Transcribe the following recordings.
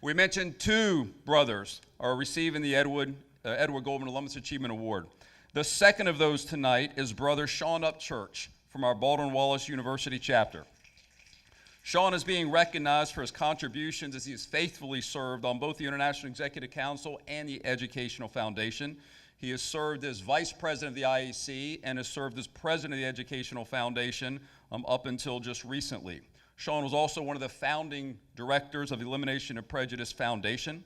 We mentioned two brothers are receiving the Edward Goldman Alumnus Achievement Award. The second of those tonight is brother Shawn Upchurch from our Baldwin-Wallace University chapter. Shawn is being recognized for his contributions as he has faithfully served on both the International Executive Council and the Educational Foundation. He has served as vice president of the IEC and has served as president of the Educational Foundation up until just recently. Shawn was also one of the founding directors of the Elimination of Prejudice Foundation.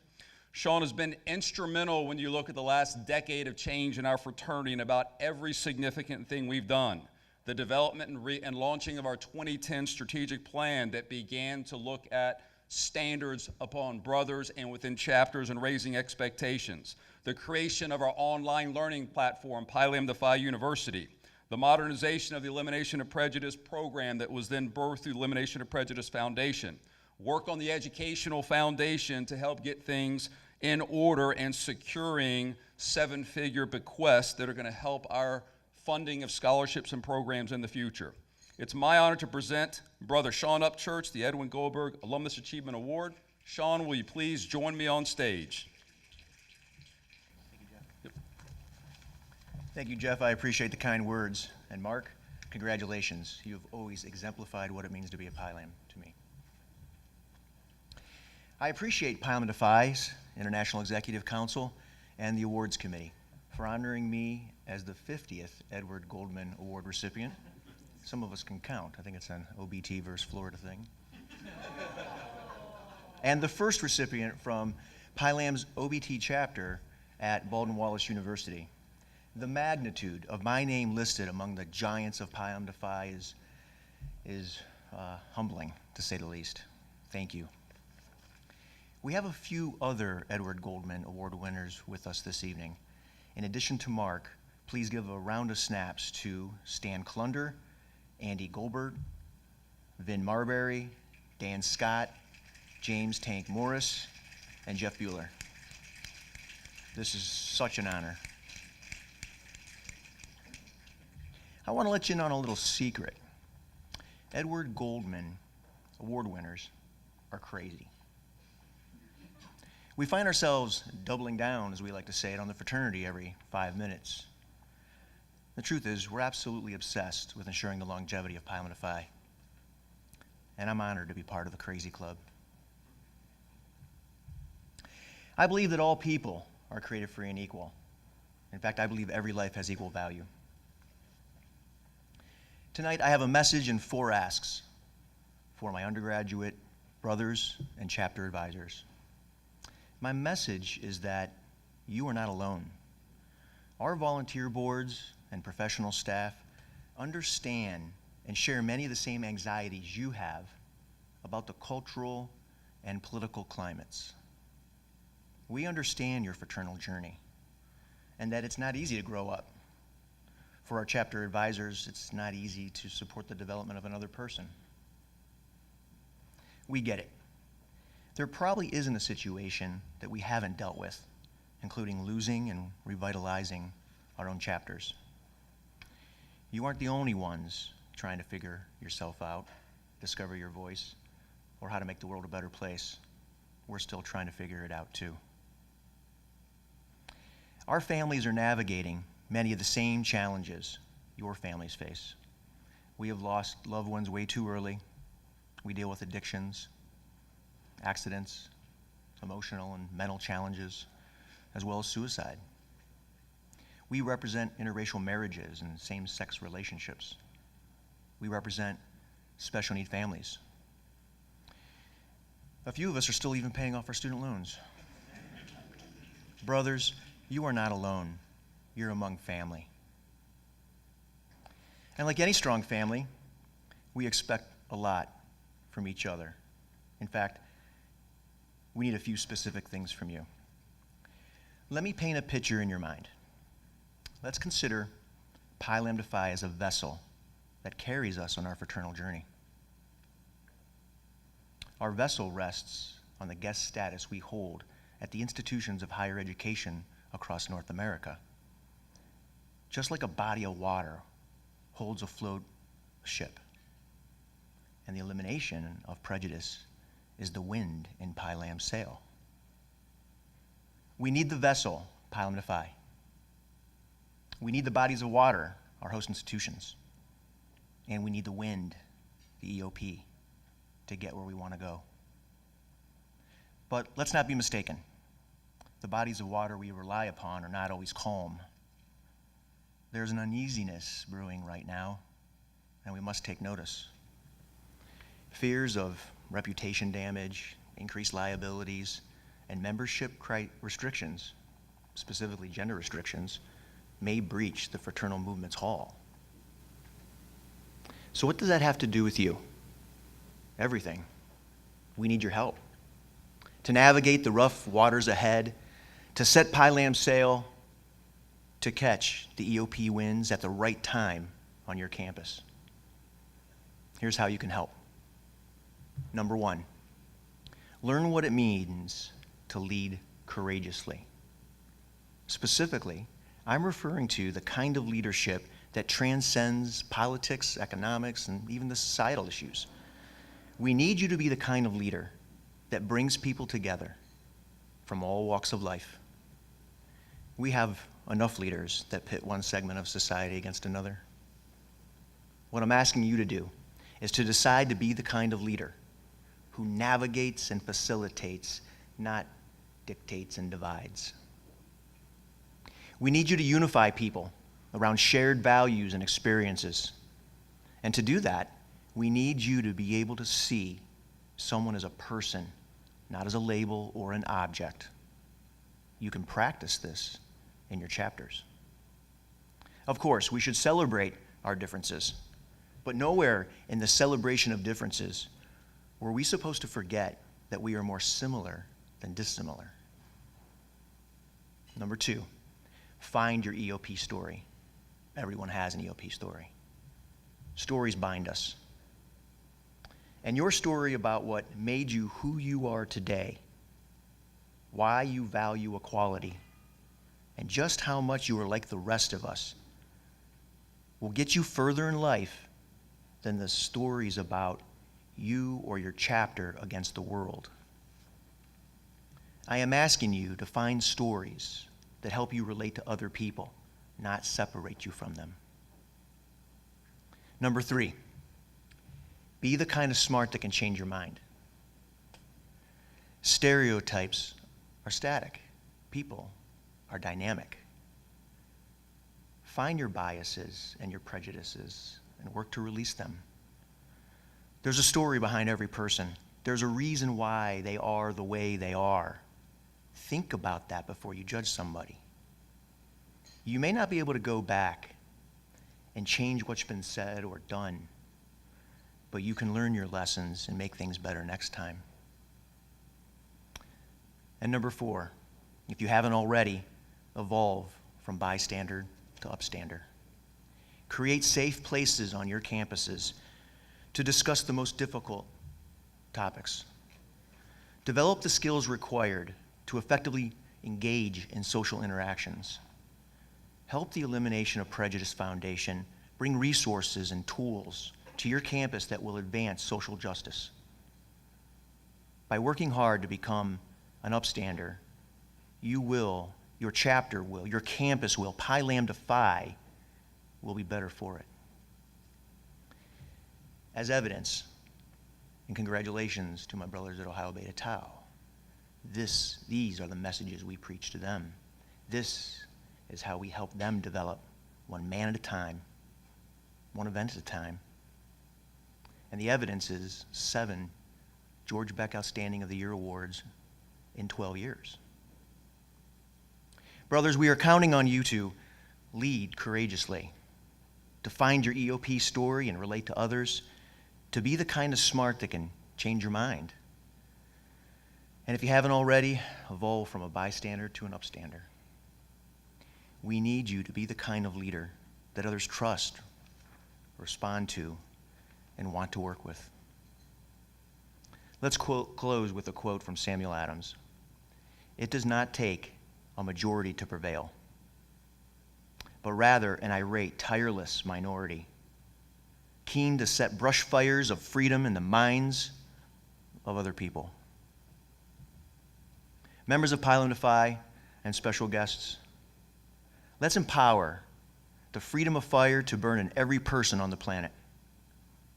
Shawn has been instrumental when you look at the last decade of change in our fraternity and about every significant thing we've done. The development and launching of our 2010 strategic plan that began to look at standards upon brothers and within chapters and raising expectations. The creation of our online learning platform, Pi Lambda Phi University. The modernization of the Elimination of Prejudice program that was then birthed through the Elimination of Prejudice Foundation. Work on the Educational Foundation to help get things in order and securing seven-figure bequests that are going to help our funding of scholarships and programs in the future. It's my honor to present Brother Shawn Upchurch, the Edwin Goldberg Alumnus Achievement Award. Shawn, will you please join me on stage? Thank you, Jeff. I appreciate the kind words. And Mark, congratulations. You've always exemplified what it means to be a Pi Lam to me. I appreciate Pi Lambda Phi's International Executive Council and the Awards Committee for honoring me as the 50th Edward Goldman Award recipient. Some of us can count. I think it's an OBT versus Florida thing. And the first recipient from Pi Lam's OBT chapter at Baldwin-Wallace University. The magnitude of my name listed among the giants of Pi Lambda Phi is humbling, to say the least. Thank you. We have a few other Edward Goldman Award winners with us this evening. In addition to Mark, please give a round of snaps to Stan Klunder, Andy Goldberg, Vin Marbury, Dan Scott, James Tank Morris, and Jeff Bueller. This is such an honor. I want to let you in on a little secret. Edward Goldman Award winners are crazy. We find ourselves doubling down, as we like to say it, on the fraternity every 5 minutes. The truth is, we're absolutely obsessed with ensuring the longevity of Pi Lambda Phi. And I'm honored to be part of the crazy club. I believe that all people are created free and equal. In fact, I believe every life has equal value. Tonight, I have a message and 4 asks for my undergraduate brothers and chapter advisors. My message is that you are not alone. Our volunteer boards and professional staff understand and share many of the same anxieties you have about the cultural and political climates. We understand your fraternal journey and that it's not easy to grow up. For our chapter advisors, it's not easy to support the development of another person. We get it. There probably isn't a situation that we haven't dealt with, including losing and revitalizing our own chapters. You aren't the only ones trying to figure yourself out, discover your voice, or how to make the world a better place. We're still trying to figure it out too. Our families are navigating many of the same challenges your families face. We have lost loved ones way too early. We deal with addictions, accidents, emotional and mental challenges, as well as suicide. We represent interracial marriages and same-sex relationships. We represent special need families. A few of us are still even paying off our student loans. Brothers, you are not alone. You're among family. And like any strong family, we expect a lot from each other. In fact, we need a few specific things from you. Let me paint a picture in your mind. Let's consider Pi Lambda Phi as a vessel that carries us on our fraternal journey. Our vessel rests on the guest status we hold at the institutions of higher education across North America. Just like a body of water holds afloat a ship. And the elimination of prejudice is the wind in Pilam's sail. We need the vessel, Pilam to Phi. We need the bodies of water, our host institutions. And we need the wind, the EOP, to get where we want to go. But let's not be mistaken. The bodies of water we rely upon are not always calm. There's an uneasiness brewing right now, and we must take notice. Fears of reputation damage, increased liabilities, and membership restrictions, specifically gender restrictions, may breach the fraternal movement's hall. So what does that have to do with you? Everything. We need your help. To navigate the rough waters ahead, to set Pilam's sail, to catch the EOP winds at the right time on your campus. Here's how you can help. Number one, learn what it means to lead courageously. Specifically, I'm referring to the kind of leadership that transcends politics, economics, and even the societal issues. We need you to be the kind of leader that brings people together from all walks of life. We have enough leaders that pit one segment of society against another. What I'm asking you to do is to decide to be the kind of leader who navigates and facilitates, not dictates and divides. We need you to unify people around shared values and experiences. And to do that, we need you to be able to see someone as a person, not as a label or an object. You can practice this in your chapters. Of course, we should celebrate our differences, but nowhere in the celebration of differences were we supposed to forget that we are more similar than dissimilar. Number two, find your EOP story. Everyone has an EOP story. Stories bind us. And your story about what made you who you are today, why you value equality, and just how much you are like the rest of us will get you further in life than the stories about you or your chapter against the world. I am asking you to find stories that help you relate to other people, not separate you from them. Number three, be the kind of smart that can change your mind. Stereotypes are static. People are dynamic. Find your biases and your prejudices and work to release them. There's a story behind every person. There's a reason why they are the way they are. Think about that before you judge somebody. You may not be able to go back and change what's been said or done, but you can learn your lessons and make things better next time. And number four, if you haven't already, evolve from bystander to upstander. Create safe places on your campuses to discuss the most difficult topics. Develop the skills required to effectively engage in social interactions. Help the Elimination of Prejudice Foundation bring resources and tools to your campus that will advance social justice. By working hard to become an upstander, you will, your chapter will, your campus will, Pi Lambda Phi will be better for it. As evidence, and congratulations to my brothers at Ohio Beta Tau, these are the messages we preach to them. This is how we help them develop one man at a time, one event at a time. And the evidence is 7 George Beck Outstanding of the Year awards in 12 years. Brothers, we are counting on you to lead courageously, to find your EOP story and relate to others, to be the kind of smart that can change your mind. And if you haven't already, evolve from a bystander to an upstander. We need you to be the kind of leader that others trust, respond to, and want to work with. Let's close with a quote from Samuel Adams. It does not take a majority to prevail, but rather an irate, tireless minority, keen to set brush fires of freedom in the minds of other people. Members of Pi Lambda Phi and special guests, let's empower the freedom of fire to burn in every person on the planet.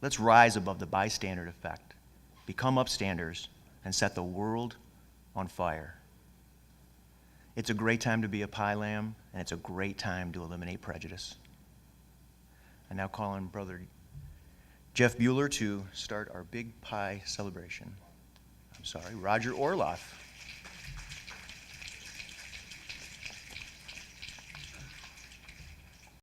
Let's rise above the bystander effect, become upstanders, and set the world on fire. It's a great time to be a Pi Lamb, and it's a great time to eliminate prejudice. I now call on Brother Jeff Bueller to start our Big Pi celebration. Roger Orloff.